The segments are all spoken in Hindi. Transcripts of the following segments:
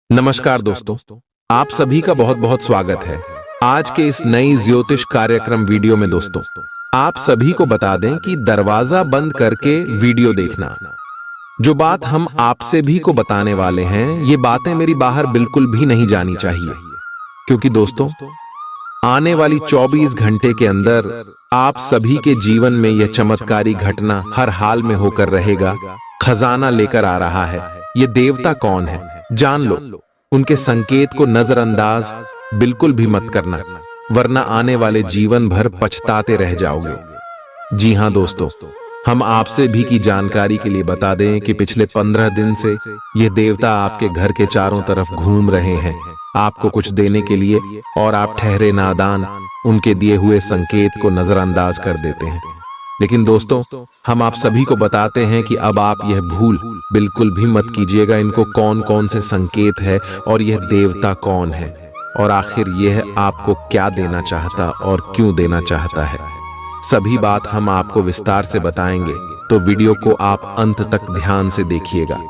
नमस्कार दोस्तों, आप सभी का बहुत बहुत स्वागत है आज के इस नई ज्योतिष कार्यक्रम वीडियो में। दोस्तों, आप सभी को बता दें कि दरवाजा बंद करके वीडियो देखना। जो बात हम आपसे भी को बताने वाले हैं, ये बातें मेरी बाहर बिल्कुल भी नहीं जानी चाहिए, क्योंकि दोस्तों आने वाली 24 घंटे के अंदर आप सभी के जीवन में यह चमत्कारी घटना हर हाल में होकर रहेगा। खजाना लेकर आ रहा है। ये देवता कौन है जान लो। उनके संकेत को नजरअंदाज बिल्कुल भी मत करना, वरना आने वाले जीवन भर पछताते रह जाओगे। जी हां दोस्तों, हम आपसे भी की जानकारी के लिए बता दें कि पिछले 15 दिन से ये देवता आपके घर के चारों तरफ घूम रहे हैं, आपको कुछ देने के लिए, और आप ठहरे नादान उनके दिए हुए संकेत को नजरअंदाज कर देते हैं। लेकिन दोस्तों, हम आप सभी को बताते हैं कि अब आप यह भूल बिल्कुल भी मत कीजिएगा इनको कौन कौन से संकेत है और यह देवता कौन है, और आखिर यह आपको क्या देना चाहता और क्यों देना चाहता है। सभी बात हम आपको विस्तार से बताएंगे, तो वीडियो को आप अंत तक ध्यान से देखिएगा।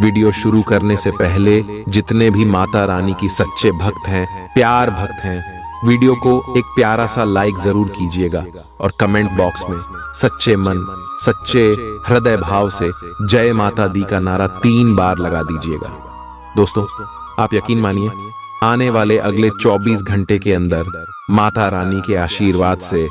वीडियो शुरू करने से पहले जितने भी माता रानी की सच्चे भक्त हैं, प्यार भक्त हैं, वीडियो को एक प्यारा सा लाइक जरूर कीजिएगा और कमेंट बॉक्स में सच्चे मन सच्चे हृदय भाव से जय माता दी का नारा 3 बार लगा दीजिएगा। दोस्तों, आप यकीन मानिए, आने वाले अगले 24 घंटे के अंदर माता रानी के आशीर्वाद से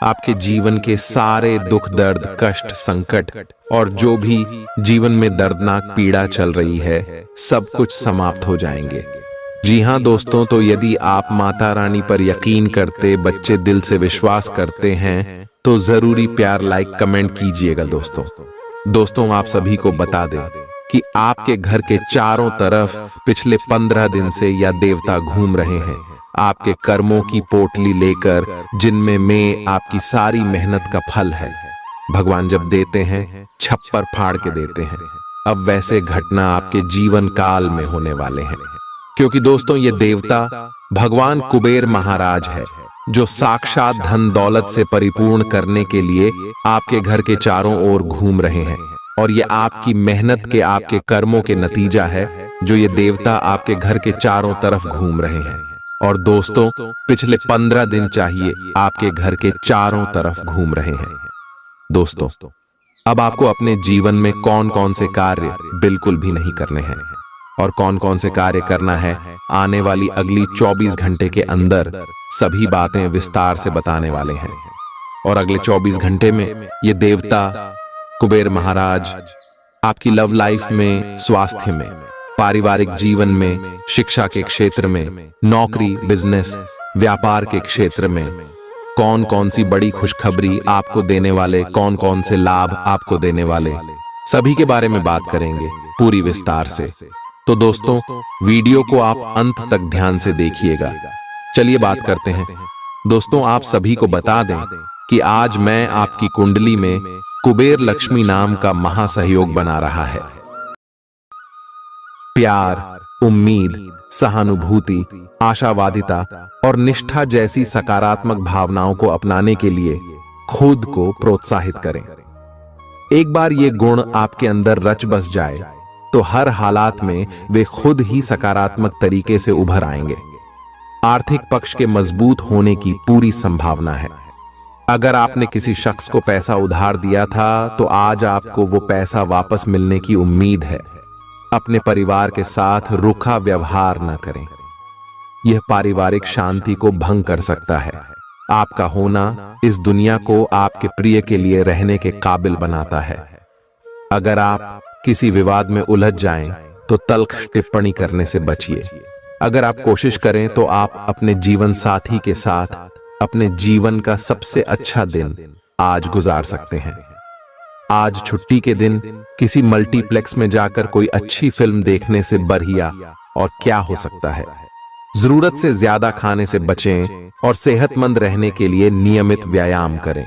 आपके जीवन के सारे दुख दर्द कष्ट संकट और जो भी जीवन में दर्दनाक पीड़ा चल रही है, सब कुछ समाप्त हो जाएंगे। जी हां दोस्तों, तो यदि आप माता रानी पर यकीन करते, बच्चे दिल से विश्वास करते हैं, तो जरूरी प्यार लाइक कमेंट कीजिएगा। दोस्तों आप सभी को बता दें कि आपके घर के चारों तरफ पिछले 15 दिन से यह देवता घूम रहे हैं, आपके कर्मों की पोटली लेकर, जिनमें में आपकी सारी मेहनत का फल है। भगवान जब देते हैं, छप्पर फाड़ के देते हैं। अब वैसे घटना आपके जीवन काल में होने वाले हैं, क्योंकि दोस्तों ये देवता भगवान कुबेर महाराज है, जो साक्षात धन दौलत से परिपूर्ण करने के लिए आपके घर के चारों ओर घूम रहे हैं। और ये आपकी मेहनत के, आपके कर्मों के नतीजा है, जो ये देवता आपके घर के चारों तरफ घूम रहे हैं। और दोस्तों, पिछले 15 दिन चाहिए आपके घर के चारों तरफ घूम रहे हैं। दोस्तों, अब आपको अपने जीवन में कौन कौन से कार्य बिल्कुल भी नहीं करने हैं और कौन कौन से कार्य करना है, आने वाली अगली 24 घंटे के अंदर सभी बातें विस्तार से बताने वाले हैं। और अगले 24 घंटे में ये देवता कुबेर महाराज आपकी लव लाइफ में, स्वास्थ्य में, पारिवारिक जीवन में, शिक्षा के क्षेत्र में, नौकरी, बिजनेस, व्यापार के क्षेत्र में कौन कौन सी बड़ी खुशखबरी आपको देने वाले, कौन कौन से लाभ आपको देने वाले, सभी के बारे में बात करेंगे पूरी विस्तार से। तो दोस्तों, वीडियो को आप अंत तक ध्यान से देखिएगा। चलिए बात करते हैं। दोस्तों, आप सभी को बता दें कि आज मैं आपकी कुंडली में कुबेर लक्ष्मी नाम का महासहयोग बना रहा है। प्यार, उम्मीद, सहानुभूति, आशावादिता और निष्ठा जैसी सकारात्मक भावनाओं को अपनाने के लिए खुद को प्रोत्साहित करें। एक बार ये गुण आपके अंदर रच बस जाए, तो हर हालात में वे खुद ही सकारात्मक तरीके से उभर आएंगे। आर्थिक पक्ष के मजबूत होने की पूरी संभावना है। अगर आपने किसी शख्स को पैसा उधार दिया था, तो आज आपको वो पैसा वापस मिलने की उम्मीद है। अपने परिवार के साथ रूखा व्यवहार न करें, यह पारिवारिक शांति को भंग कर सकता है। आपका होना इस दुनिया को आपके प्रिय के लिए रहने के काबिल बनाता है। अगर आप किसी विवाद में उलझ जाएं, तो तल्ख टिप्पणी करने से बचिए। अगर आप कोशिश करें, तो आप अपने जीवन साथी के साथ अपने जीवन का सबसे अच्छा दिन आज गुजार सकते हैं। आज छुट्टी के दिन किसी मल्टीप्लेक्स में जाकर कोई अच्छी फिल्म देखने से बढ़िया और क्या हो सकता है। जरूरत से ज्यादा खाने से बचें और सेहतमंद रहने के लिए नियमित व्यायाम करें।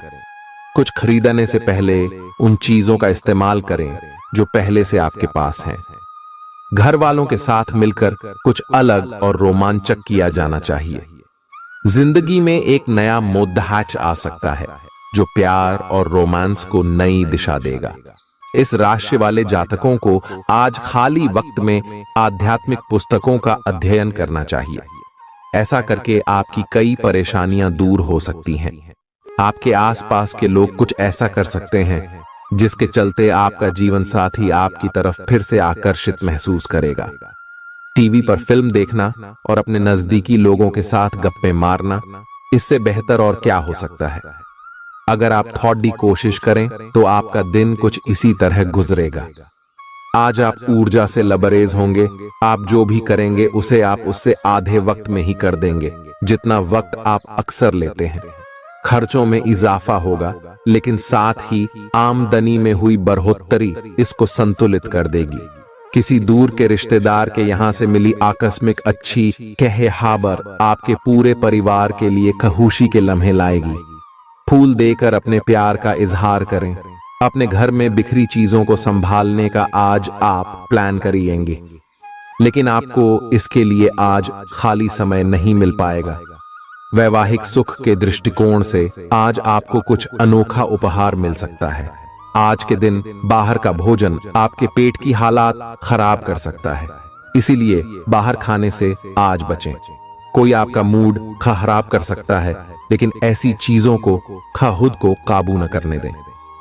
कुछ खरीदने से पहले उन चीजों का इस्तेमाल करें जो पहले से आपके पास हैं। घर वालों के साथ मिलकर कुछ अलग और रोमांचक किया जाना चाहिए। जिंदगी में एक नया मोद्दाच आ सकता है, जो प्यार और रोमांस को नई दिशा देगा। इस राशि वाले जातकों को आज खाली वक्त में आध्यात्मिक पुस्तकों का अध्ययन करना चाहिए। ऐसा करके आपकी कई परेशानियां दूर हो सकती हैं। आपके आसपास के लोग कुछ ऐसा कर सकते हैं जिसके चलते आपका जीवन साथी आपकी तरफ फिर से आकर्षित महसूस करेगा। टीवी पर फिल्म देखना और अपने नजदीकी लोगों के साथ गप्पे मारना, इससे बेहतर और क्या हो सकता है। अगर आप थोड़ी कोशिश करें तो आपका दिन कुछ इसी तरह गुजरेगा। आज आप ऊर्जा से लबरेज होंगे। आप जो भी करेंगे उसे आप उससे आधे वक्त में ही कर देंगे जितना वक्त आप अक्सर लेते हैं। खर्चों में इजाफा होगा, लेकिन साथ ही आमदनी में हुई बढ़ोतरी इसको संतुलित कर देगी। किसी दूर के रिश्तेदार के यहां से मिली आकस्मिक अच्छी खबर आपके पूरे परिवार के लिए खुशी के लम्हे लाएगी। फूल देकर अपने प्यार का इजहार करें। अपने घर में बिखरी चीजों को संभालने का आज आप प्लान करिएंगे, लेकिन आपको इसके लिए आज खाली समय नहीं मिल पाएगा। वैवाहिक सुख के दृष्टिकोण से आज आपको कुछ अनोखा उपहार मिल सकता है। आज के दिन बाहर का भोजन आपके पेट की हालात खराब कर सकता है, इसीलिए बाहर खाने से आज बचें। कोई आपका मूड खराब कर सकता है, लेकिन ऐसी चीजों को खुद को काबू न करने दें।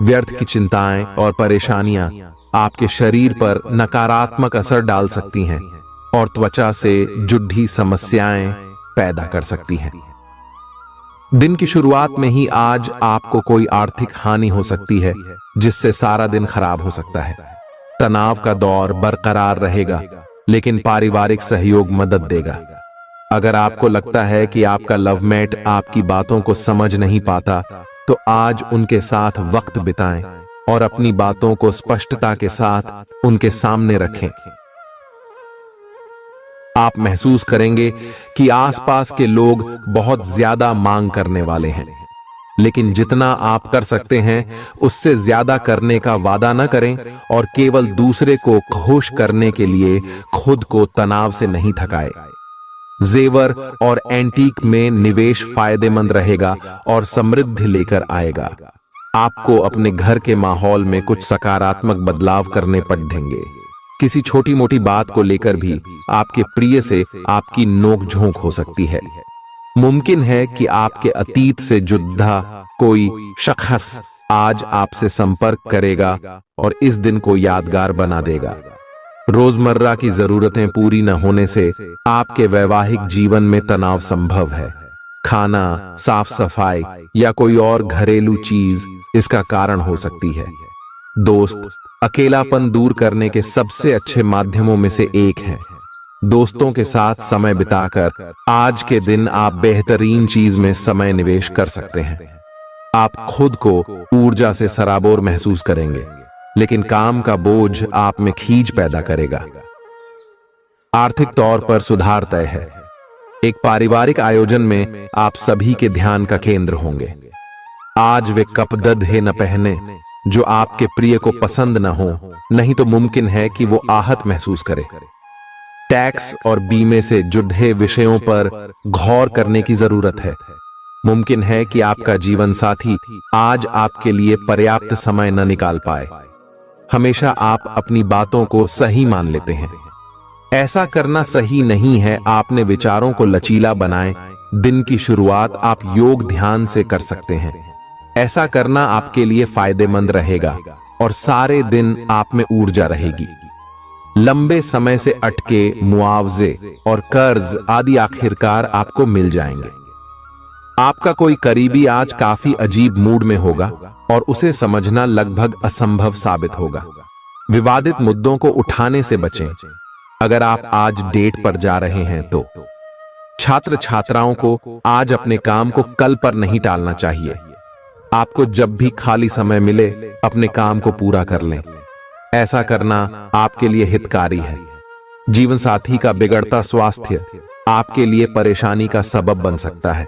व्यर्थ की चिंताएं और परेशानियां आपके शरीर पर नकारात्मक असर डाल सकती हैं और त्वचा से जुड़ी समस्याएं पैदा कर सकती हैं। दिन की शुरुआत में ही आज आपको कोई आर्थिक हानि हो सकती है, जिससे सारा दिन खराब हो सकता है। तनाव का दौर बरकरार रहेगा, लेकिन पारिवारिक सहयोग मदद देगा। अगर आपको लगता है कि आपका लवमेट आपकी बातों को समझ नहीं पाता, तो आज उनके साथ वक्त बिताएं और अपनी बातों को स्पष्टता के साथ उनके सामने रखें। आप महसूस करेंगे कि आसपास के लोग बहुत ज्यादा मांग करने वाले हैं, लेकिन जितना आप कर सकते हैं उससे ज्यादा करने का वादा न करें और केवल दूसरे को खुश करने के लिए खुद को तनाव से नहीं थकाए। जेवर और एंटीक में निवेश फायदेमंद रहेगा और समृद्धि लेकर आएगा। आपको अपने घर के माहौल में कुछ सकारात्मक बदलाव करने पड़ेंगे। किसी छोटी मोटी बात को लेकर भी आपके प्रिय से आपकी नोकझोंक हो सकती है। मुमकिन है कि आपके अतीत से जुड़ा कोई शख्स आज आपसे संपर्क करेगा और इस दिन को यादगार बना देगा। रोजमर्रा की जरूरतें पूरी न होने से आपके वैवाहिक जीवन में तनाव संभव है। खाना, साफ सफाई या कोई और घरेलू चीज इसका कारण हो सकती है। दोस्त अकेलापन दूर करने के सबसे अच्छे माध्यमों में से एक है। दोस्तों के साथ समय बिताकर आज के दिन आप बेहतरीन चीज में समय निवेश कर सकते हैं। आप खुद को ऊर्जा से सराबोर महसूस करेंगे, लेकिन काम का बोझ आप में खींच पैदा करेगा। आर्थिक तौर पर सुधार तय है। एक पारिवारिक आयोजन में आप सभी के ध्यान का केंद्र होंगे। आज वे कपड़े न पहने जो आपके प्रिय को पसंद न हो, नहीं तो मुमकिन है कि वो आहत महसूस करे। टैक्स और बीमे से जुड़े विषयों पर गौर करने की जरूरत है। मुमकिन है कि आपका जीवन साथी आज आपके लिए पर्याप्त समय न निकाल पाए। हमेशा आप अपनी बातों को सही मान लेते हैं। ऐसा करना सही नहीं है। आपने विचारों को लचीला बनाएं। दिन की शुरुआत आप योग ध्यान से कर सकते हैं। ऐसा करना आपके लिए फायदेमंद रहेगा और सारे दिन आप में ऊर्जा रहेगी। लंबे समय से अटके मुआवजे और कर्ज आदि आखिरकार आपको मिल जाएंगे। आपका कोई करीबी आज काफी अजीब मूड में होगा और उसे समझना लगभग असंभव साबित होगा। विवादित मुद्दों को उठाने से बचें। अगर आप आज डेट पर जा रहे हैं तो छात्र छात्राओं को आज अपने काम को कल पर नहीं टालना चाहिए। आपको जब भी खाली समय मिले अपने काम को पूरा कर लें। ऐसा करना आपके लिए हितकारी है। जीवन साथी का बिगड़ता स्वास्थ्य आपके लिए परेशानी का सबब बन सकता है।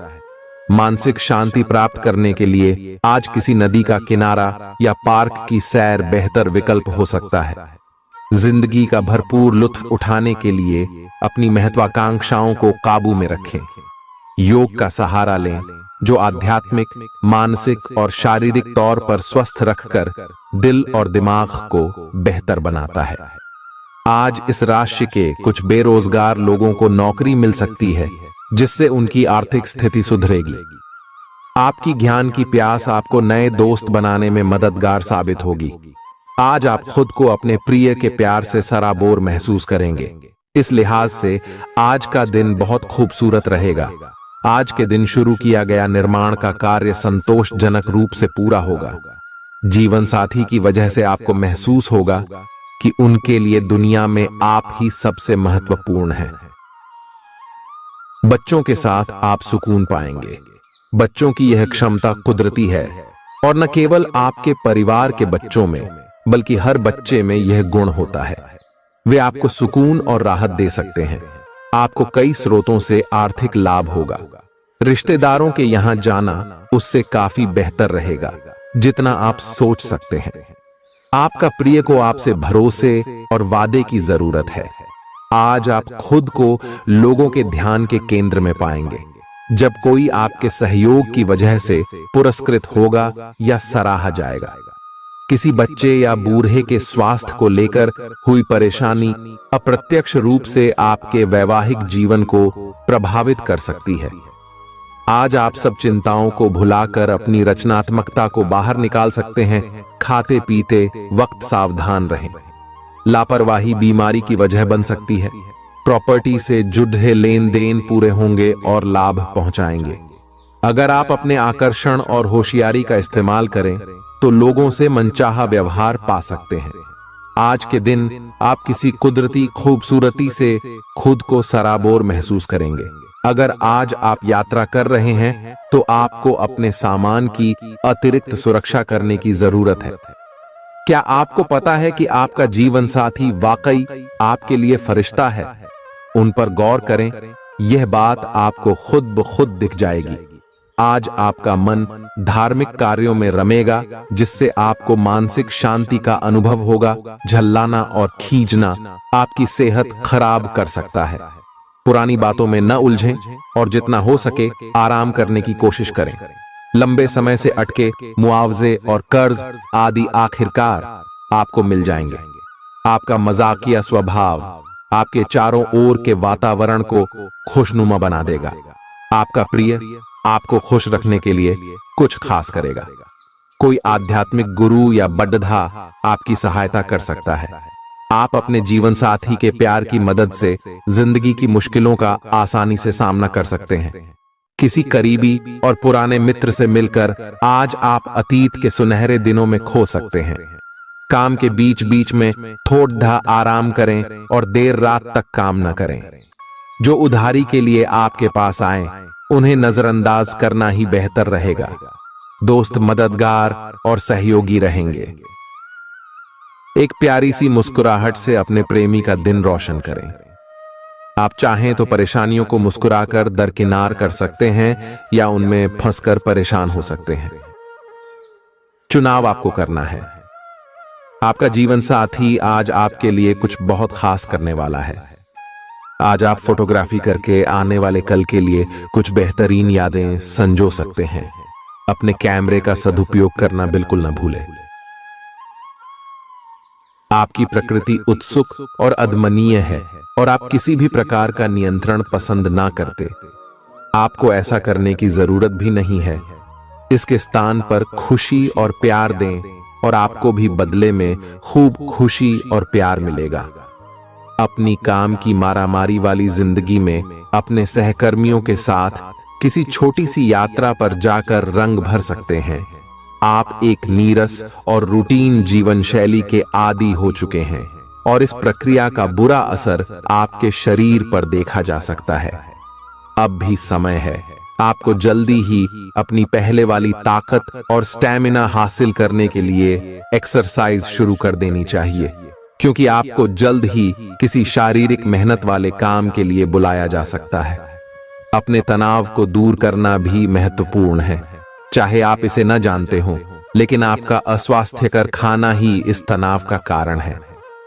मानसिक शांति प्राप्त करने के लिए आज किसी नदी का किनारा या पार्क की सैर बेहतर विकल्प हो सकता है। जिंदगी का भरपूर लुत्फ उठाने के लिए अपनी महत्वाकांक्षाओं को काबू में रखें। योग का सहारा लें जो आध्यात्मिक, मानसिक और शारीरिक तौर पर स्वस्थ रखकर दिल और दिमाग को बेहतर बनाता है। आज इस राशि के कुछ बेरोजगार लोगों को नौकरी मिल सकती है, जिससे उनकी आर्थिक स्थिति सुधरेगी। आपकी ज्ञान की प्यास आपको नए दोस्त बनाने में मददगार साबित होगी। आज आप खुद को अपने प्रिय के प्यार से सराबोर महसूस करेंगे। इस लिहाज से आज का दिन बहुत खूबसूरत रहेगा। आज के दिन शुरू किया गया निर्माण का कार्य संतोषजनक रूप से पूरा होगा। जीवन साथी की वजह से आपको महसूस होगा कि उनके लिए दुनिया में आप ही सबसे महत्वपूर्ण हैं। बच्चों के साथ आप सुकून पाएंगे। बच्चों की यह क्षमता कुदरती है और न केवल आपके परिवार के बच्चों में बल्कि हर बच्चे में यह गुण होता है। वे आपको सुकून और राहत दे सकते हैं। आपको कई स्रोतों से आर्थिक लाभ होगा। रिश्तेदारों के यहां जाना उससे काफी बेहतर रहेगा जितना आप सोच सकते हैं। आपका प्रिय को आपसे भरोसे और वादे की जरूरत है। आज आप खुद को लोगों के ध्यान के केंद्र में पाएंगे। जब कोई आपके सहयोग की वजह से पुरस्कृत होगा या सराहा जाएगा। किसी बच्चे या बूढ़े के स्वास्थ्य को लेकर हुई परेशानी अप्रत्यक्ष रूप से आपके वैवाहिक जीवन को प्रभावित कर सकती है। आज आप सब चिंताओं को भुलाकर अपनी रचनात्मकता को बाहर निकाल सकते हैं। खाते पीते वक्त सावधान रहें। लापरवाही बीमारी की वजह बन सकती है। प्रॉपर्टी से जुड़े लेन देन पूरे होंगे और लाभ पहुंचाएंगे। अगर आप अपने आकर्षण और होशियारी का इस्तेमाल करें तो लोगों से मनचाहा व्यवहार पा सकते हैं। आज के दिन आप किसी कुदरती खूबसूरती से खुद को सराबोर महसूस करेंगे। अगर आज आप यात्रा कर रहे हैं तो आपको अपने सामान की अतिरिक्त सुरक्षा करने की जरूरत है। क्या आपको पता है कि आपका जीवन साथी वाकई आपके लिए फरिश्ता है? उन पर गौर करें। यह बात आपको खुद ब खुद दिख जाएगी। आज आपका मन धार्मिक कार्यों में रमेगा, जिससे आपको मानसिक शांति का अनुभव होगा। झल्लाना और खींचना आपकी सेहत खराब कर सकता है। पुरानी बातों में न उलझें और जितना हो सके आराम करने की कोशिश करें। लंबे समय से अटके मुआवजे और कर्ज आदि आखिरकार आपको मिल जाएंगे। आपका मजाकिया स्वभाव आपके चारों ओर के वातावरण को खुशनुमा बना देगा। आपका प्रिय आपको खुश रखने के लिए कुछ खास करेगा। कोई आध्यात्मिक गुरु या बड्ढा आपकी सहायता कर सकता है। आप अपने जीवन साथी के प्यार की मदद से जिंदगी की मुश्किलों का आसानी से सामना कर सकते हैं। किसी करीबी और पुराने मित्र से मिलकर आज आप अतीत के सुनहरे दिनों में खो सकते हैं। काम के बीच बीच में थोड़ा आराम करें और देर रात तक काम न करें। जो उधारी के लिए आपके पास आए उन्हें नजरअंदाज करना ही बेहतर रहेगा। दोस्त मददगार और सहयोगी रहेंगे। एक प्यारी सी मुस्कुराहट से अपने प्रेमी का दिन रोशन करें। आप चाहें तो परेशानियों को मुस्कुराकर दरकिनार कर सकते हैं या उनमें फंसकर परेशान हो सकते हैं। चुनाव आपको करना है। आपका जीवन साथी आज आपके लिए कुछ बहुत खास करने वाला है। आज आप फोटोग्राफी करके आने वाले कल के लिए कुछ बेहतरीन यादें संजो सकते हैं। अपने कैमरे का सदुपयोग करना बिल्कुल न भूलें। आपकी प्रकृति उत्सुक और अदमनीय है और आप किसी भी प्रकार का नियंत्रण पसंद ना करते। आपको ऐसा करने की जरूरत भी नहीं है। इसके स्थान पर खुशी और प्यार दें और आपको भी बदले में खूब खुशी और प्यार मिलेगा। अपनी काम की मारामारी वाली जिंदगी में अपने सहकर्मियों के साथ किसी छोटी सी यात्रा पर जाकर रंग भर सकते हैं। आप एक नीरस और रूटीन जीवन शैली के आदी हो चुके हैं और इस प्रक्रिया का बुरा असर आपके शरीर पर देखा जा सकता है। अब भी समय है। आपको जल्दी ही अपनी पहले वाली ताकत और स्टैमिना हासिल करने के लिए एक्सरसाइज शुरू कर देनी चाहिए, क्योंकि आपको जल्द ही किसी शारीरिक मेहनत वाले काम के लिए बुलाया जा सकता है। अपने तनाव को दूर करना भी महत्वपूर्ण है। चाहे आप इसे न जानते हो, लेकिन आपका अस्वास्थ्यकर खाना ही इस तनाव का कारण है।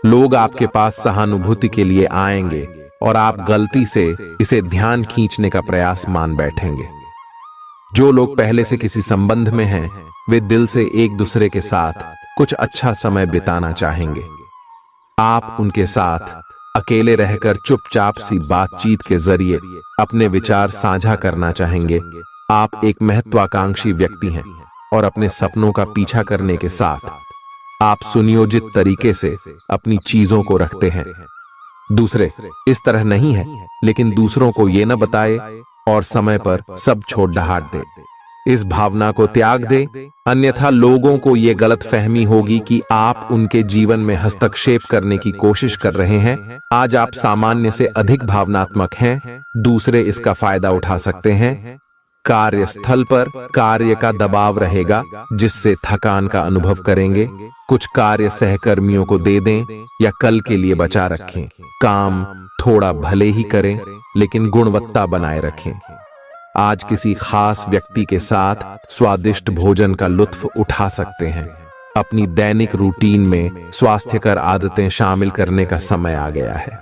लोग आपके पास सहानुभूति के लिए आएंगे और आप गलती से इसे ध्यान खींचने का प्रयास मान बैठेंगे। जो लोग पहले से किसी संबंध में हैं, वे दिल से एक दूसरे के साथ कुछ अच्छा समय बिताना चाहेंगे। आप उनके साथ अकेले रहकर चुपचाप सी बातचीत के जरिए अपने विचार साझा करना चाहेंगे। आप एक महत्वाकांक्षी व्यक्ति हैं और अपने सपनों का पीछा करने के साथ आप सुनियोजित तरीके से अपनी चीजों को रखते हैं। दूसरे इस तरह नहीं है, लेकिन दूसरों को ये न बताए और समय पर सब छोड़ डहाट दे। इस भावना को त्याग दे, अन्यथा लोगों को यह गलत फहमी होगी कि आप उनके जीवन में हस्तक्षेप करने की कोशिश कर रहे हैं। आज आप सामान्य से अधिक भावनात्मक हैं, दूसरे इसका फायदा उठा सकते हैं। कार्यस्थल पर कार्य का दबाव रहेगा, जिससे थकान का अनुभव करेंगे। कुछ कार्य सहकर्मियों को दे दें या कल के लिए बचा रखें। काम थोड़ा भले ही करें, लेकिन गुणवत्ता बनाए रखें। आज किसी खास व्यक्ति के साथ स्वादिष्ट भोजन का लुत्फ उठा सकते हैं। अपनी दैनिक रूटीन में स्वास्थ्यकर आदतें शामिल करने का समय आ गया है।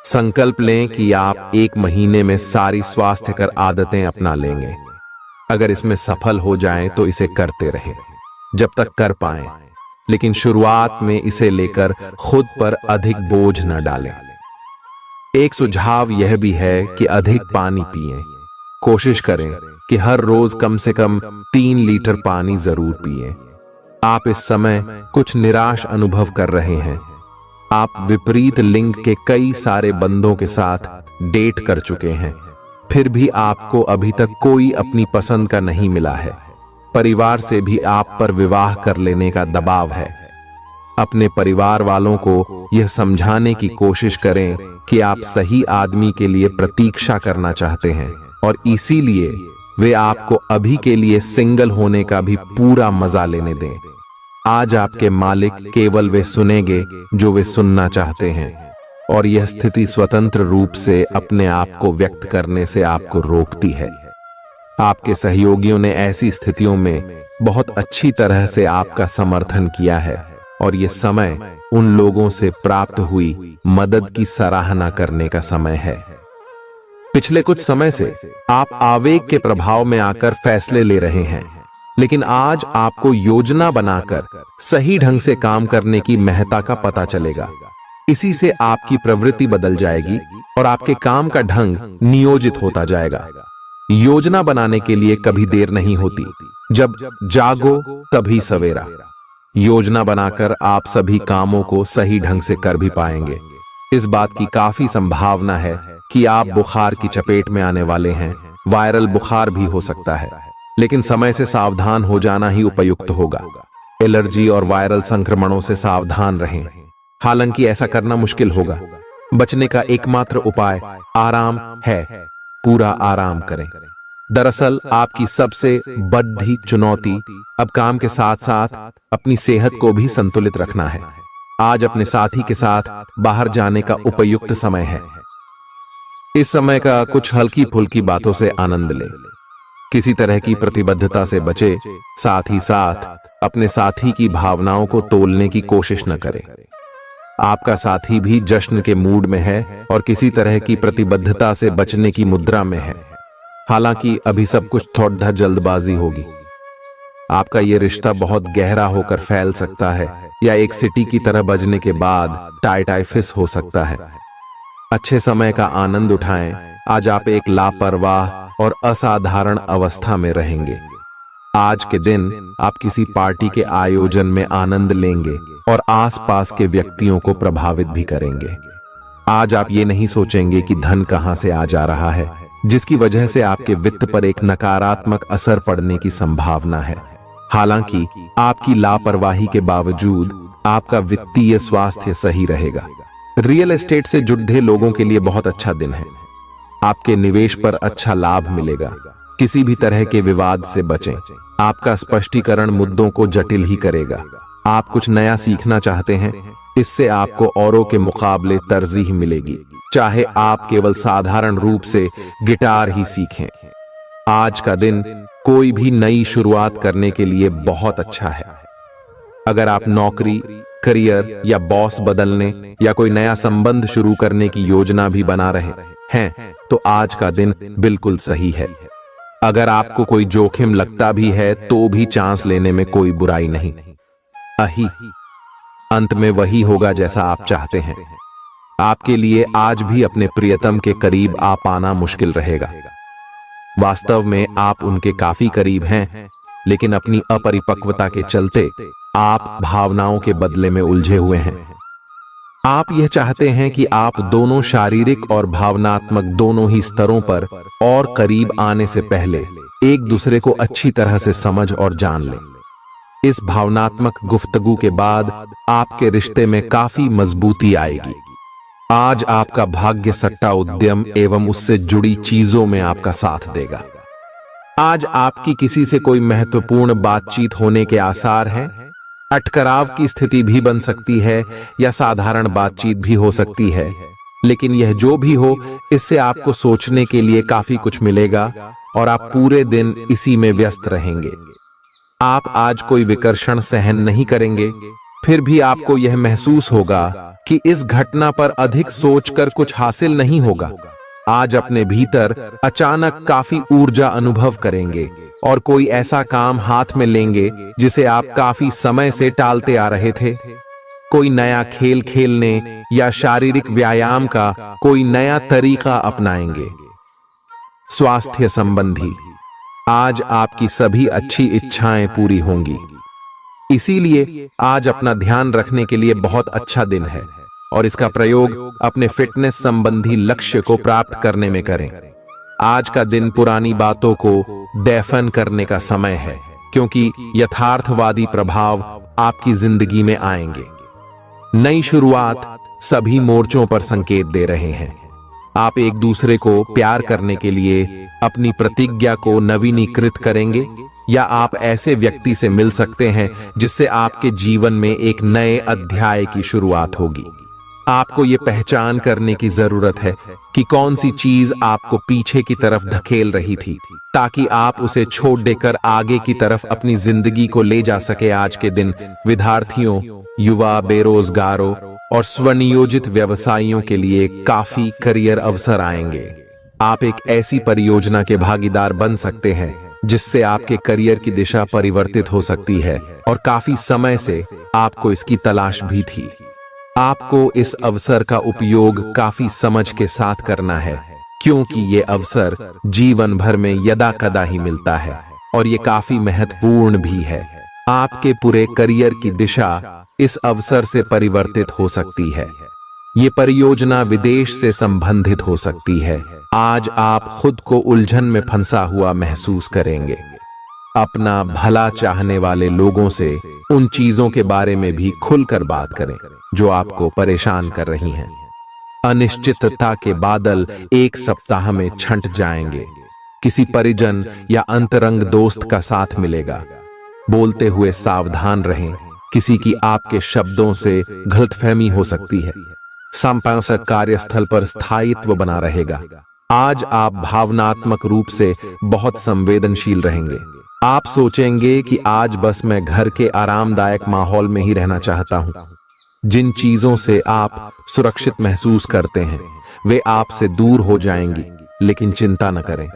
संकल्प लें कि आप 1 महीने में सारी स्वास्थ्यकर आदतें अपना लेंगे। अगर इसमें सफल हो जाएं तो इसे करते रहें जब तक कर पाएं, लेकिन शुरुआत में इसे लेकर खुद पर अधिक बोझ न डालें। एक सुझाव यह भी है कि अधिक पानी पिएं। कोशिश करें कि हर रोज कम से कम 3 लीटर पानी जरूर पिएं। आप इस समय कुछ निराश अनुभव कर रहे हैं। आप विपरीत लिंग के कई सारे बंदों के साथ डेट कर चुके हैं, फिर भी आपको अभी तक कोई अपनी पसंद का नहीं मिला है। परिवार से भी आप पर विवाह कर लेने का दबाव है। अपने परिवार वालों को यह समझाने की कोशिश करें कि आप सही आदमी के लिए प्रतीक्षा करना चाहते हैं और इसीलिए वे आपको अभी के लिए सिंगल होने का भी पूरा मजा लेने दें। आज आपके मालिक केवल वे सुनेंगे जो वे सुनना चाहते हैं, और यह स्थिति स्वतंत्र रूप से अपने आप को व्यक्त करने से आपको रोकती है। आपके सहयोगियों ने ऐसी स्थितियों में बहुत अच्छी तरह से आपका समर्थन किया है, और यह समय उन लोगों से प्राप्त हुई मदद की सराहना करने का समय है। पिछले कुछ समय से आप आवेग के प्रभाव में आकर फैसले ले रहे हैं, लेकिन आज आपको योजना बनाकर सही ढंग से काम करने की महत्ता का पता चलेगा। इसी से आपकी प्रवृत्ति बदल जाएगी और आपके काम का ढंग नियोजित होता जाएगा। योजना बनाने के लिए कभी देर नहीं होती, जब जागो तभी सवेरा। योजना बनाकर आप सभी कामों को सही ढंग से कर भी पाएंगे। इस बात की काफी संभावना है कि आप बुखार की चपेट में आने वाले हैं। वायरल बुखार भी हो सकता है, लेकिन समय से सावधान हो जाना ही उपयुक्त होगा। एलर्जी और वायरल संक्रमणों से सावधान रहें। हालांकि ऐसा करना मुश्किल होगा। बचने का एकमात्र उपाय आराम है। पूरा आराम करें। दरअसल आपकी सबसे बड़ी चुनौती अब काम के साथ साथ अपनी सेहत को भी संतुलित रखना है। आज अपने साथी के साथ बाहर जाने का उपयुक्त समय है। इस समय का कुछ हल्की फुल्की बातों से आनंद लें। किसी तरह की प्रतिबद्धता से बचे, साथ ही साथ अपने साथी की भावनाओं को तोलने की कोशिश न करें। आपका साथी भी जश्न के मूड में है और किसी तरह की प्रतिबद्धता से बचने की मुद्रा में है। हालांकि अभी सब कुछ थोड़ा जल्दबाजी होगी। आपका यह रिश्ता बहुत गहरा होकर फैल सकता है या एक सिटी की तरह बजने के बाद टाई फिस हो सकता है। अच्छे समय का आनंद उठाएं। आज आप एक लापरवाह और असाधारण अवस्था में रहेंगे। आज के दिन आप किसी पार्टी के आयोजन में आनंद लेंगे और आसपास के व्यक्तियों को प्रभावित भी करेंगे। आज आप ये नहीं सोचेंगे कि धन कहां से आ जा रहा है, जिसकी वजह से आपके वित्त पर एक नकारात्मक असर पड़ने की संभावना है। हालांकि आपकी लापरवाही के बावजूद आपका वित्तीय स्वास्थ्य सही रहेगा। रियल एस्टेट से जुड़े लोगों के लिए बहुत अच्छा दिन है। आपके निवेश पर अच्छा लाभ मिलेगा। किसी भी तरह के विवाद से बचें। आपका स्पष्टीकरण मुद्दों को जटिल ही करेगा। आप कुछ नया सीखना चाहते हैं, इससे आपको औरों के मुकाबले तरजीह मिलेगी, चाहे आप केवल साधारण रूप से गिटार ही सीखें। आज का दिन कोई भी नई शुरुआत करने के लिए बहुत अच्छा है। अगर आप नौकरी, करियर या बॉस बदलने या कोई नया संबंध शुरू करने की योजना भी बना रहे हैं, तो आज का दिन बिल्कुल सही है। अगर आपको कोई जोखिम लगता भी है तो भी चांस लेने में कोई बुराई नहीं। अंत में वही होगा जैसा आप चाहते हैं। आपके लिए आज भी अपने प्रियतम के करीब आ पाना मुश्किल रहेगा। वास्तव में आप उनके काफी करीब हैं, लेकिन अपनी अपरिपक्वता के चलते आप भावनाओं के बदले में उलझे हुए हैं। आप यह चाहते हैं कि आप दोनों शारीरिक और भावनात्मक दोनों ही स्तरों पर और करीब आने से पहले एक दूसरे को अच्छी तरह से समझ और जान लें। इस भावनात्मक गुफ्तगू के बाद आपके रिश्ते में काफी मजबूती आएगी। आज आपका भाग्य सट्टा उद्यम एवं उससे जुड़ी चीजों में आपका साथ देगा। आज आपकी किसी से कोई महत्वपूर्ण बातचीत होने के आसार हैं। अटकराव की स्थिति भी बन सकती है या साधारण बातचीत भी हो सकती है, लेकिन यह जो भी हो, इससे आपको सोचने के लिए काफी कुछ मिलेगा और आप पूरे दिन इसी में व्यस्त रहेंगे। आप आज कोई विकर्षण सहन नहीं करेंगे, फिर भी आपको यह महसूस होगा कि इस घटना पर अधिक सोचकर कुछ हासिल नहीं होगा। आज अपने भीतर अचानक काफी ऊर्जा अनुभव करेंगे और कोई ऐसा काम हाथ में लेंगे जिसे आप काफी समय से टालते आ रहे थे। कोई नया खेल खेलने या शारीरिक व्यायाम का कोई नया तरीका अपनाएंगे। स्वास्थ्य संबंधी आज आपकी सभी अच्छी इच्छाएं पूरी होंगी। इसीलिए आज अपना ध्यान रखने के लिए बहुत अच्छा दिन है और इसका प्रयोग अपने फिटनेस संबंधी लक्ष्य को प्राप्त करने में करें। आज का दिन पुरानी बातों को दफन करने का समय है, क्योंकि यथार्थवादी प्रभाव आपकी जिंदगी में आएंगे। नई शुरुआत सभी मोर्चों पर संकेत दे रहे हैं। आप एक दूसरे को प्यार करने के लिए अपनी प्रतिज्ञा को नवीनीकृत करेंगे, या आप ऐसे व्यक्ति से मिल सकते हैं जिससे आपके जीवन में एक नए अध्याय की शुरुआत होगी। आपको ये पहचान करने की जरूरत है कि कौन सी चीज आपको पीछे की तरफ धकेल रही थी, ताकि आप उसे छोड़ देकर आगे की तरफ अपनी जिंदगी को ले जा सके। आज के दिन विद्यार्थियों, युवा, बेरोजगारों और स्वनियोजित व्यवसायियों के लिए काफी करियर अवसर आएंगे। आप एक ऐसी परियोजना के भागीदार बन सकते हैं जिससे आपके करियर की दिशा परिवर्तित हो सकती है, और काफी समय से आपको इसकी तलाश भी थी। आपको इस अवसर का उपयोग काफी समझ के साथ करना है, क्योंकि ये अवसर जीवन भर में यदा कदा ही मिलता है और ये काफी महत्वपूर्ण भी है। आपके पूरे करियर की दिशा इस अवसर से परिवर्तित हो सकती है। ये परियोजना विदेश से संबंधित हो सकती है। आज आप खुद को उलझन में फंसा हुआ महसूस करेंगे। अपना भला चाहने वाले लोगों से उन चीजों के बारे में भी खुलकर बात करें जो आपको परेशान कर रही हैं। अनिश्चितता के बादल एक सप्ताह में छंट जाएंगे। किसी परिजन या अंतरंग दोस्त का साथ मिलेगा। बोलते हुए सावधान रहें, किसी की आपके शब्दों से गलतफहमी हो सकती है। संपादक कार्यस्थल पर स्थायित्व बना रहेगा। आज आप भावनात्मक रूप से बहुत संवेदनशील रहेंगे। आप सोचेंगे कि आज बस मैं घर के आरामदायक माहौल में ही रहना चाहता हूं। जिन चीजों से आप सुरक्षित महसूस करते हैं वे आपसे दूर हो जाएंगी, लेकिन चिंता न करें।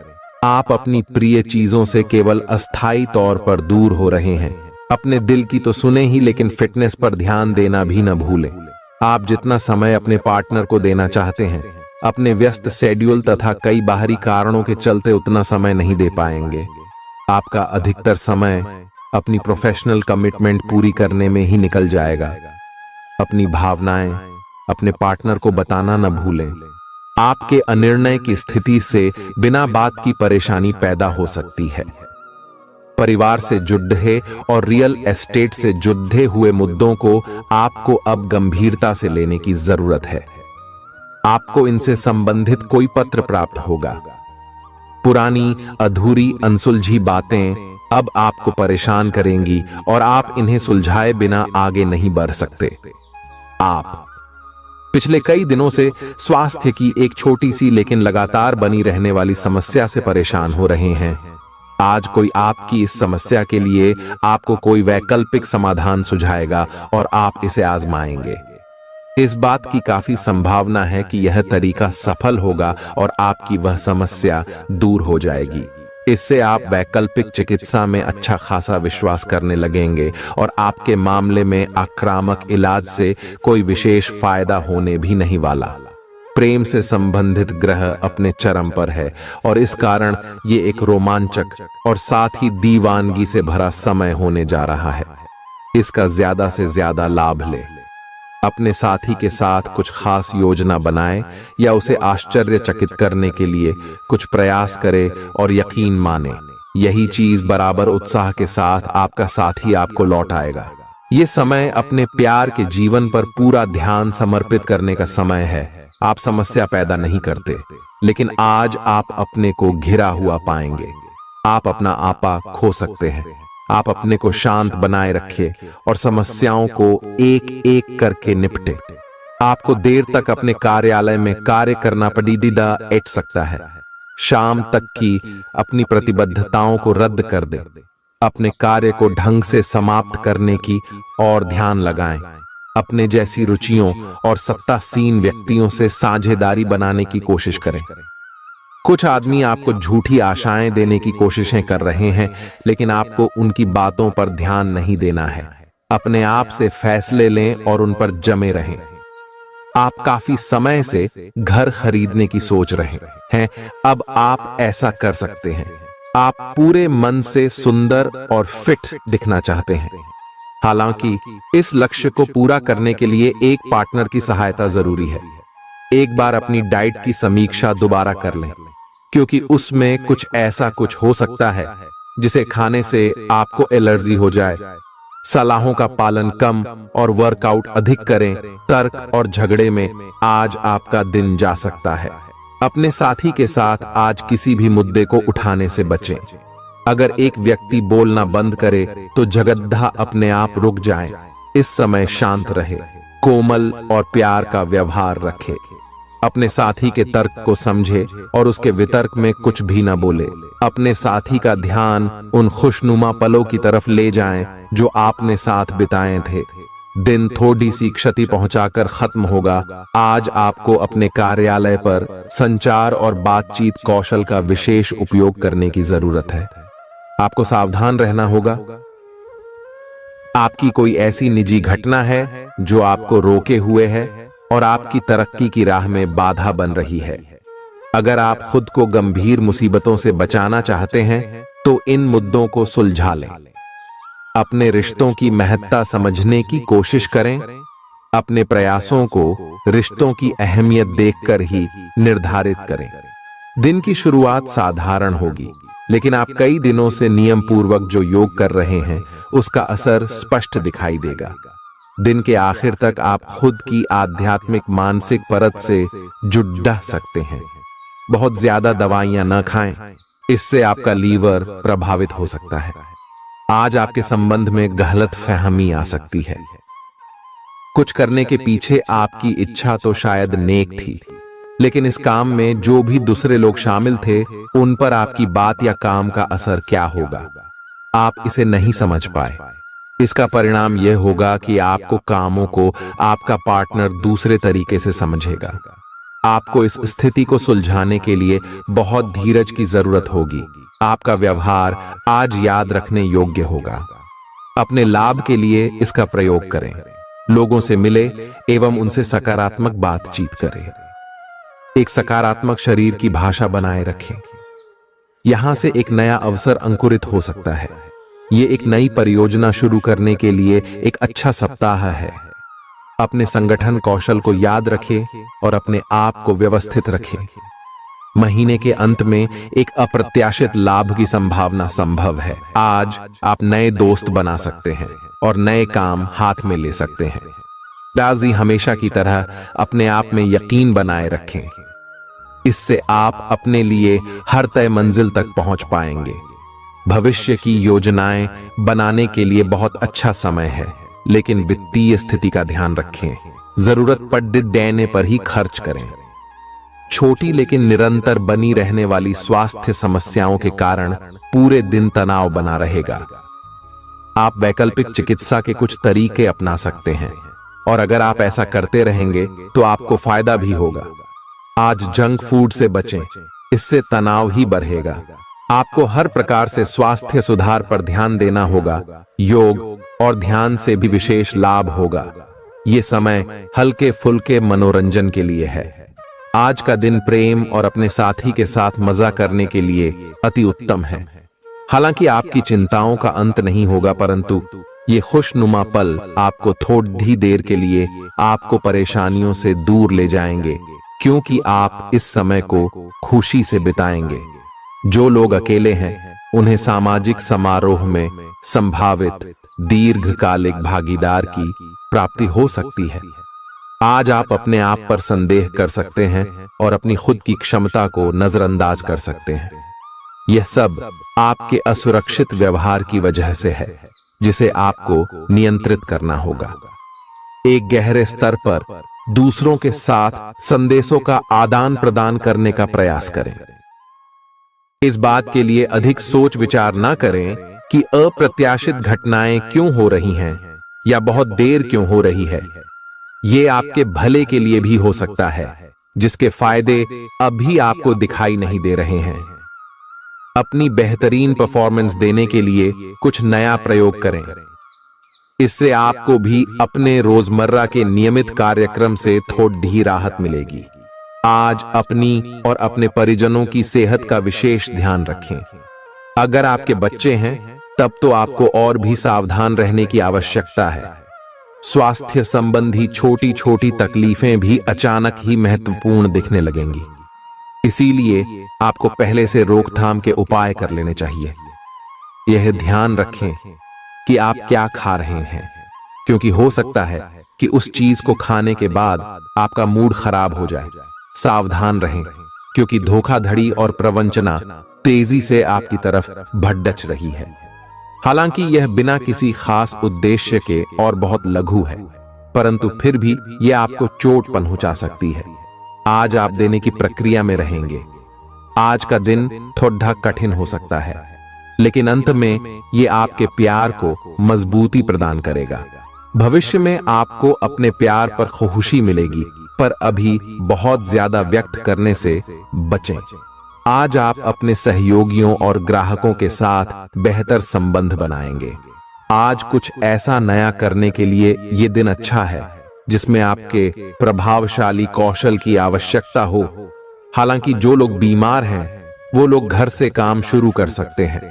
आप अपनी प्रिय चीजों से केवल अस्थायी तौर पर दूर हो रहे हैं। अपने दिल की तो सुने ही, लेकिन फिटनेस पर ध्यान देना भी न भूलें। आप जितना समय अपने पार्टनर को देना चाहते हैं, अपने व्यस्त शेड्यूल तथा कई बाहरी कारणों के चलते उतना समय नहीं दे पाएंगे। आपका अधिकतर समय अपनी प्रोफेशनल कमिटमेंट पूरी करने में ही निकल जाएगा। अपनी भावनाएं अपने पार्टनर को बताना न भूलें। आपके अनिर्णय की स्थिति से बिना बात की परेशानी पैदा हो सकती है। परिवार से जुड़े और रियल एस्टेट से जुड़े हुए मुद्दों को आपको अब गंभीरता से लेने की जरूरत है। आपको इनसे संबंधित कोई पत्र प्राप्त होगा। पुरानी अधूरी अनसुलझी बातें अब आपको परेशान करेंगी और आप इन्हें सुलझाए बिना आगे नहीं बढ़ सकते। आप पिछले कई दिनों से स्वास्थ्य की एक छोटी सी लेकिन लगातार बनी रहने वाली समस्या से परेशान हो रहे हैं। आज कोई आपकी इस समस्या के लिए आपको कोई वैकल्पिक समाधान सुझाएगा और आप इसे आजमाएंगे। इस बात की काफी संभावना है कि यह तरीका सफल होगा और आपकी वह समस्या दूर हो जाएगी। इससे आप वैकल्पिक चिकित्सा में अच्छा खासा विश्वास करने लगेंगे और आपके मामले में आक्रामक इलाज से कोई विशेष फायदा होने भी नहीं वाला। प्रेम से संबंधित ग्रह अपने चरम पर है और इस कारण ये एक रोमांचक और साथ ही दीवानगी से भरा समय होने जा रहा है। इसका ज्यादा से ज्यादा लाभ ले। अपने साथी के साथ कुछ खास योजना बनाए या उसे आश्चर्यचकित करने के लिए कुछ प्रयास करे और यकीन माने यही चीज बराबर उत्साह के साथ आपका साथी आपको लौट आएगा। ये समय अपने प्यार के जीवन पर पूरा ध्यान समर्पित करने का समय है। आप समस्या पैदा नहीं करते, लेकिन आज आप अपने को घिरा हुआ पाएंगे। आप अपना आपा खो सकते हैं। आप अपने को शांत बनाए रखें और समस्याओं को एक एक करके निपटे। आपको देर तक अपने कार्यालय में कार्य करना पड़ सकता है। शाम तक की अपनी प्रतिबद्धताओं को रद्द कर दें। अपने कार्य को ढंग से समाप्त करने की और ध्यान लगाएं। अपने जैसी रुचियों और सत्तासीन व्यक्तियों से साझेदारी बनाने की कोशिश करें। कुछ आदमी आपको झूठी आशाएं देने की कोशिशें कर रहे हैं, लेकिन आपको उनकी बातों पर ध्यान नहीं देना है। अपने आप से फैसले लें और उन पर जमे रहें। आप काफी समय से घर खरीदने की सोच रहे हैं, अब आप ऐसा कर सकते हैं। आप पूरे मन से सुंदर और फिट दिखना चाहते हैं। हालांकि इस लक्ष्य को पूरा करने के लिए एक पार्टनर की सहायता जरूरी है। एक बार अपनी डाइट की समीक्षा दोबारा कर लें, क्योंकि उसमें कुछ ऐसा कुछ हो सकता है जिसे खाने से आपको एलर्जी हो जाए। सलाहों का पालन कम और वर्कआउट अधिक करें। तर्क और झगड़े में आज आपका दिन जा सकता है। अपने साथी के साथ आज किसी भी मुद्दे को उठाने से बचें। अगर एक व्यक्ति बोलना बंद करे तो जगद्धा अपने आप रुक जाए। इस समय शांत रहे, कोमल और प्यार का व्यवहार रखे। अपने साथी के तर्क को समझे और उसके वितर्क में कुछ भी न बोले। अपने साथी का ध्यान उन खुशनुमा पलों की तरफ ले जाएं जो आपने साथ बिताए थे। दिन थोड़ी सी क्षति पहुंचाकर खत्म होगा। आज आपको अपने कार्यालय पर संचार और बातचीत कौशल का विशेष उपयोग करने की जरूरत है। आपको सावधान रहना होगा। आपकी कोई ऐसी निजी घटना है जो आपको रोके हुए है और आपकी तरक्की की राह में बाधा बन रही है। अगर आप खुद को गंभीर मुसीबतों से बचाना चाहते हैं तो इन मुद्दों को सुलझा लें। अपने रिश्तों की महत्ता समझने की कोशिश करें। अपने प्रयासों को रिश्तों की अहमियत देखकर ही निर्धारित करें। दिन की शुरुआत साधारण होगी, लेकिन आप कई दिनों से नियम पूर्वक जो योग कर रहे हैं उसका असर स्पष्ट दिखाई देगा। दिन के आखिर तक आप खुद की आध्यात्मिक मानसिक परत से जुड़ सकते हैं। बहुत ज्यादा दवाइयां न खाएं, इससे आपका लीवर प्रभावित हो सकता है। आज आपके संबंध में गलतफहमी आ सकती है। कुछ करने के पीछे आपकी इच्छा तो शायद नेक थी, लेकिन इस काम में जो भी दूसरे लोग शामिल थे उन पर आपकी बात या काम का असर क्या होगा, आप इसे नहीं समझ पाए। इसका परिणाम यह होगा कि आपको कामों को आपका पार्टनर दूसरे तरीके से समझेगा। आपको इस स्थिति को सुलझाने के लिए बहुत धीरज की जरूरत होगी। आपका व्यवहार आज याद रखने योग्य होगा। अपने लाभ के लिए इसका प्रयोग करें। लोगों से मिले एवं उनसे सकारात्मक बातचीत करें। एक सकारात्मक शरीर की भाषा बनाए रखें। यहां से एक नया अवसर अंकुरित हो सकता है। ये एक नई परियोजना शुरू करने के लिए एक अच्छा सप्ताह है। अपने संगठन कौशल को याद रखें और अपने आप को व्यवस्थित रखें। महीने के अंत में एक अप्रत्याशित लाभ की संभावना संभव है। आज आप नए दोस्त बना सकते हैं और नए काम हाथ में ले सकते हैं। राजी हमेशा की तरह अपने आप में यकीन बनाए रखें। इससे आप अपने लिए हर तय मंजिल तक पहुंच पाएंगे। भविष्य की योजनाएं बनाने के लिए बहुत अच्छा समय है, लेकिन वित्तीय स्थिति का ध्यान रखें। जरूरत पड़ने पर ही खर्च करें। छोटी लेकिन निरंतर बनी रहने वाली स्वास्थ्य समस्याओं के कारण पूरे दिन तनाव बना रहेगा। आप वैकल्पिक चिकित्सा के कुछ तरीके अपना सकते हैं और अगर आप ऐसा करते रहेंगे तो आपको फायदा भी होगा। आज जंक फूड से बचें, इससे तनाव ही बढ़ेगा। आपको हर प्रकार से स्वास्थ्य सुधार पर ध्यान देना होगा। योग और ध्यान से भी विशेष लाभ होगा। ये समय हल्के फुल्के मनोरंजन के लिए है। आज का दिन प्रेम और अपने साथी के साथ मजा करने के लिए अति उत्तम है। हालांकि आपकी चिंताओं का अंत नहीं होगा, परंतु ये खुशनुमा पल आपको थोड़ी देर के लिए आपको परेशानियों से दूर ले जाएंगे, क्योंकि आप इस समय को खुशी से बिताएंगे। जो लोग अकेले हैं उन्हें सामाजिक समारोह में संभावित दीर्घकालिक भागीदार की प्राप्ति हो सकती है। आज आप अपने आप पर संदेह कर सकते हैं और अपनी खुद की क्षमता को नजरअंदाज कर सकते हैं। यह सब आपके असुरक्षित व्यवहार की वजह से है, जिसे आपको नियंत्रित करना होगा। एक गहरे स्तर पर दूसरों के साथ संदेशों का आदान प्रदान करने का प्रयास करें। इस बात के लिए अधिक सोच विचार ना करें कि अप्रत्याशित घटनाएं क्यों हो रही हैं या बहुत देर क्यों हो रही है। ये आपके भले के लिए भी हो सकता है, जिसके फायदे अभी आपको दिखाई नहीं दे रहे हैं। अपनी बेहतरीन परफॉर्मेंस देने के लिए कुछ नया प्रयोग करें। इससे आपको भी अपने रोजमर्रा के नियमित कार्यक्रम से थोड़ी राहत मिलेगी। आज अपनी और अपने परिजनों की सेहत का विशेष ध्यान रखें। अगर आपके बच्चे हैं तब तो आपको और भी सावधान रहने की आवश्यकता है। स्वास्थ्य संबंधी छोटी छोटी तकलीफें भी अचानक ही महत्वपूर्ण दिखने लगेंगी। इसीलिए आपको पहले से रोकथाम के उपाय कर लेने चाहिए। यह ध्यान रखें कि आप क्या खा रहे हैं, क्योंकि हो सकता है कि उस चीज को खाने के बाद आपका मूड खराब हो जाए। सावधान रहें, क्योंकि धोखाधड़ी और प्रवंचना तेजी से आपकी तरफ भड़क रही है। हालांकि यह बिना किसी खास उद्देश्य के और बहुत लघु है, परंतु फिर भी यह आपको चोट पहुंचा सकती है। आज आप देने की प्रक्रिया में रहेंगे। आज का दिन थोड़ा कठिन हो सकता है, लेकिन अंत में यह आपके प्यार को मजबूती प्रदान करेगा। भविष्य में आपको अपने प्यार पर खुशी मिलेगी, पर अभी बहुत ज्यादा व्यक्त करने से बचें। आज आप अपने सहयोगियों और ग्राहकों के साथ बेहतर संबंध बनाएंगे। आज कुछ ऐसा नया करने के लिए ये दिन अच्छा है जिसमें आपके प्रभावशाली कौशल की आवश्यकता हो। हालांकि जो लोग बीमार हैं वो लोग घर से काम शुरू कर सकते हैं।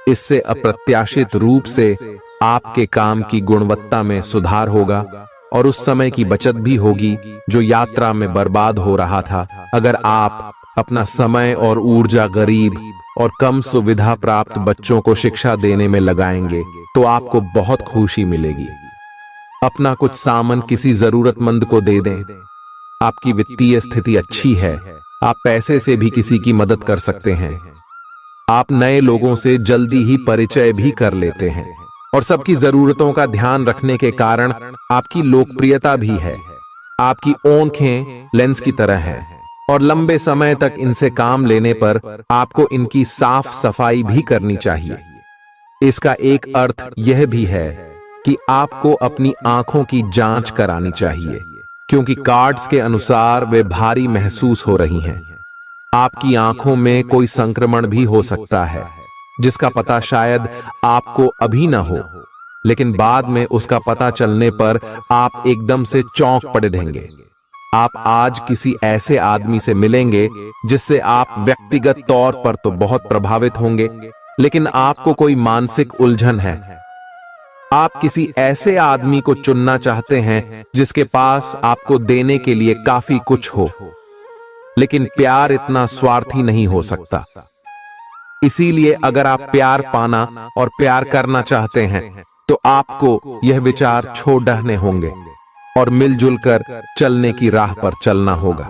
इससे अप्रत्याशित रूप से आपके काम की गुणवत्ता में सुधार होगा और उस समय की बचत भी होगी जो यात्रा में बर्बाद हो रहा था। अगर आप अपना समय और ऊर्जा गरीब और कम सुविधा प्राप्त बच्चों को शिक्षा देने में लगाएंगे तो आपको बहुत खुशी मिलेगी। अपना कुछ सामान किसी जरूरतमंद को दे दें। आपकी वित्तीय स्थिति अच्छी है, आप पैसे से भी किसी की मदद कर सकते हैं। आप नए लोगों से जल्दी ही परिचय भी कर लेते हैं और सबकी जरूरतों का ध्यान रखने के कारण आपकी लोकप्रियता भी है। आपकी आंखें लेंस की तरह हैं और लंबे समय तक इनसे काम लेने पर आपको इनकी साफ सफाई भी करनी चाहिए। इसका एक अर्थ यह भी है कि आपको अपनी आंखों की जांच करानी चाहिए, क्योंकि कार्ड्स के अनुसार वे भारी महसूस हो रही हैं। आपकी आंखों में कोई संक्रमण भी हो सकता है, जिसका पता शायद आपको अभी ना हो, लेकिन बाद में उसका पता चलने पर आप एकदम से चौंक पड़े रहेंगे। आप आज किसी ऐसे आदमी से मिलेंगे जिससे आप व्यक्तिगत तौर पर तो बहुत प्रभावित होंगे, लेकिन आपको कोई मानसिक उलझन है। आप किसी ऐसे आदमी को चुनना चाहते हैं जिसके पास आपको देने के लिए काफी कुछ हो, लेकिन प्यार इतना स्वार्थी नहीं हो सकता। इसीलिए अगर आप प्यार पाना और प्यार करना चाहते हैं तो आपको यह विचार छोड़ने होंगे और मिलजुल कर चलने की राह पर चलना होगा।